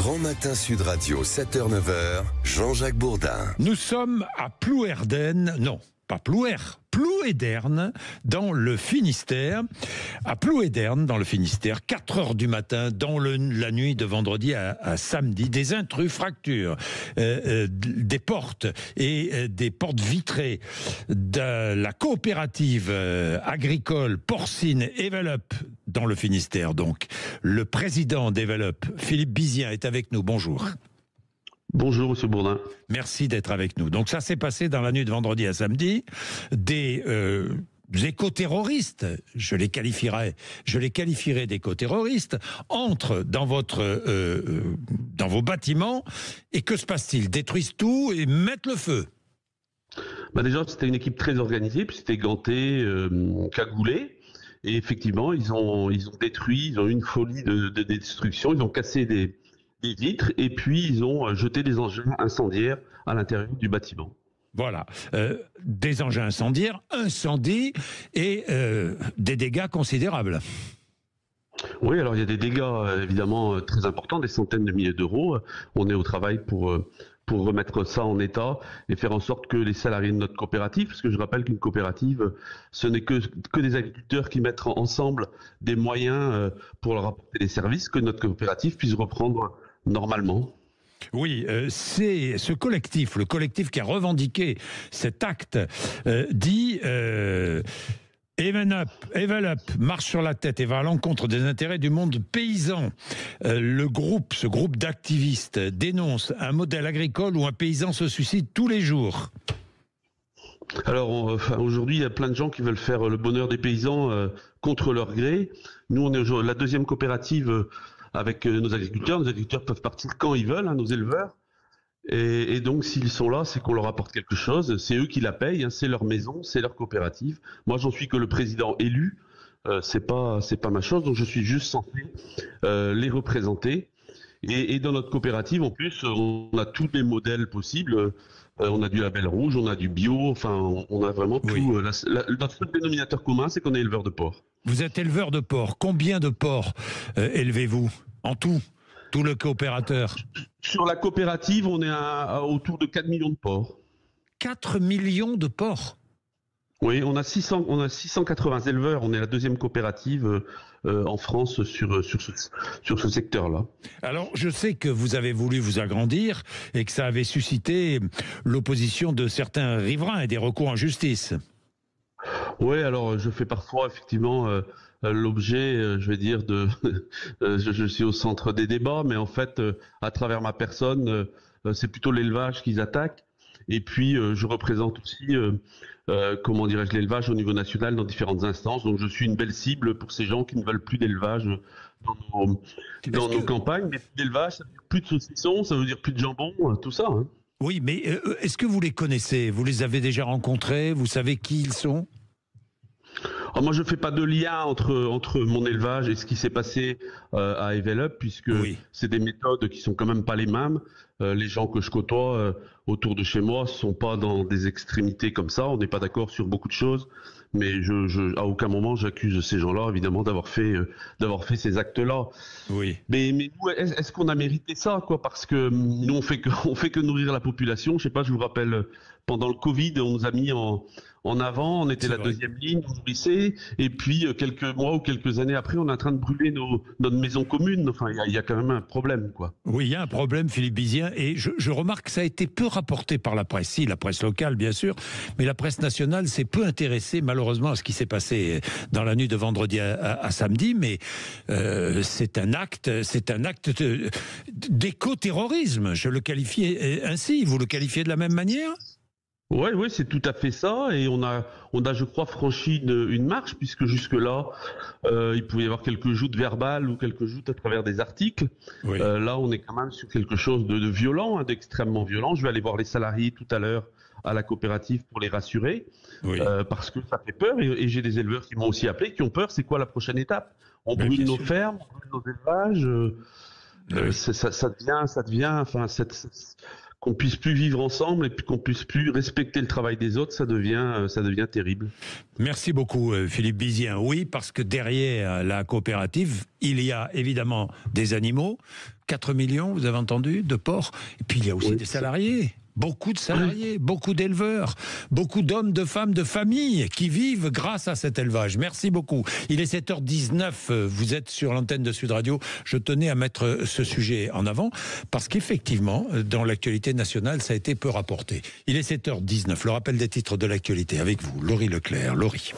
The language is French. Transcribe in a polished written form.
Grand Matin Sud Radio, 7h-9h, Jean-Jacques Bourdin. Nous sommes à Plouerden, non, pas Plouer, Plouédern, dans le Finistère. À Plouédern, dans le Finistère, 4 heures du matin, dans la nuit de vendredi à samedi, des intrus fracturent des portes et des portes vitrées de la coopérative agricole porcine Evelup dans le Finistère. Donc, le président d'Evelup, Philippe Bizien, est avec nous. Bonjour. Bonjour, monsieur Bourdin. Merci d'être avec nous. Donc ça s'est passé dans la nuit de vendredi à samedi. Des éco-terroristes, je les qualifierais d'éco-terroristes, entrent dans vos bâtiments. Et que se passe-t-il? Détruisent tout et mettent le feu. Déjà, c'était une équipe très organisée, puis c'était ganté, cagoulé. Et effectivement, ils ont détruit, ils ont eu une folie de destruction. Ils ont cassé des vitres et puis ils ont jeté des engins incendiaires à l'intérieur du bâtiment. Voilà, des engins incendiaires, incendie et des dégâts considérables. Oui, alors il y a des dégâts évidemment très importants, des centaines de milliers d'euros. On est au travail pour remettre ça en état et faire en sorte que les salariés de notre coopérative, parce que je rappelle qu'une coopérative, ce n'est que des agriculteurs qui mettent ensemble des moyens pour leur apporter des services, que notre coopérative puisse reprendre normalement. Oui, c'est ce collectif, le collectif qui a revendiqué cet acte, dit Evelup marche sur la tête et va à l'encontre des intérêts du monde paysan. Ce groupe d'activistes dénonce un modèle agricole où un paysan se suicide tous les jours. Alors aujourd'hui, il y a plein de gens qui veulent faire le bonheur des paysans contre leur gré. Nous, on est la deuxième coopérative avec nos agriculteurs. Nos agriculteurs peuvent partir quand ils veulent, nos éleveurs. Et donc, s'ils sont là, c'est qu'on leur apporte quelque chose. C'est eux qui la payent, c'est leur maison, c'est leur coopérative. Moi, j'en suis que le président élu. C'est pas ma chose. Donc, je suis juste censé les représenter. Et dans notre coopérative, en plus, on a tous les modèles possibles. On a du label rouge, on a du bio. Enfin, on a vraiment tout. Notre seul dénominateur commun, c'est qu'on est éleveur de porc. Vous êtes éleveur de porc. Combien de porcs élevez-vous en tout le coopérateur? Sur la coopérative, on est autour de 4 millions de porcs. 4 millions de porcs? Oui, on a 680 éleveurs. On est la deuxième coopérative en France sur ce secteur-là. Alors, je sais que vous avez voulu vous agrandir et que ça avait suscité l'opposition de certains riverains et des recours en justice. Oui, alors je fais parfois effectivement l'objet, je vais dire, je suis au centre des débats, mais en fait, à travers ma personne, c'est plutôt l'élevage qu'ils attaquent. Et puis, je représente aussi, comment dirais-je, l'élevage au niveau national dans différentes instances. Donc, je suis une belle cible pour ces gens qui ne veulent plus d'élevage dans nos campagnes. Mais l'élevage, ça veut dire plus de saucissons, ça veut dire plus de jambon, tout ça. Hein. Oui, mais est-ce que vous les connaissez? Vous les avez déjà rencontrés? Vous savez qui ils sont? Alors moi, je ne fais pas de lien entre mon élevage et ce qui s'est passé à Evelup, puisque c'est des méthodes qui sont quand même pas les mêmes. Les gens que je côtoie autour de chez moi ne sont pas dans des extrémités comme ça. On n'est pas d'accord sur beaucoup de choses, mais à aucun moment j'accuse ces gens-là, évidemment, d'avoir fait ces actes-là. Oui. Mais nous, est-ce qu'on a mérité ça, quoi? Parce que nous, on fait que nourrir la population. Je sais pas, je vous rappelle, pendant le Covid, on nous a mis en avant, on était la deuxième ligne, on nourrissait, et puis quelques mois ou quelques années après, on est en train de brûler notre maison commune. Enfin, il y a quand même un problème, quoi. Oui, il y a un problème, Philippe Bizien, et je remarque que ça a été peu rapporté par la presse. Si, la presse locale, bien sûr, mais la presse nationale s'est peu intéressée, malheureusement, à ce qui s'est passé dans la nuit de vendredi à samedi, mais c'est un acte d'éco-terrorisme. Je le qualifiais ainsi. Vous le qualifiez de la même manière? Oui, c'est tout à fait ça. Et on a, je crois, franchi une marche, puisque jusque-là, il pouvait y avoir quelques joutes verbales ou quelques joutes à travers des articles. Oui. Là, on est quand même sur quelque chose de violent, d'extrêmement violent. Je vais aller voir les salariés tout à l'heure à la coopérative pour les rassurer, parce que ça fait peur. Et j'ai des éleveurs qui m'ont aussi appelé, qui ont peur. C'est quoi la prochaine étape? On brûle nos fermes, on brûle nos élevages. Ça devient, enfin, qu'on puisse plus vivre ensemble et puis qu'on puisse plus respecter le travail des autres, ça devient terrible. Merci beaucoup Philippe Bizien. Oui, parce que derrière la coopérative, il y a évidemment des animaux, 4 millions, vous avez entendu, de porcs, et puis il y a aussi des salariés. Beaucoup de salariés, beaucoup d'éleveurs, beaucoup d'hommes, de femmes, de familles qui vivent grâce à cet élevage. Merci beaucoup. Il est 7h19, vous êtes sur l'antenne de Sud Radio. Je tenais à mettre ce sujet en avant parce qu'effectivement, dans l'actualité nationale, ça a été peu rapporté. Il est 7h19, le rappel des titres de l'actualité avec vous, Laurie Leclerc. Laurie.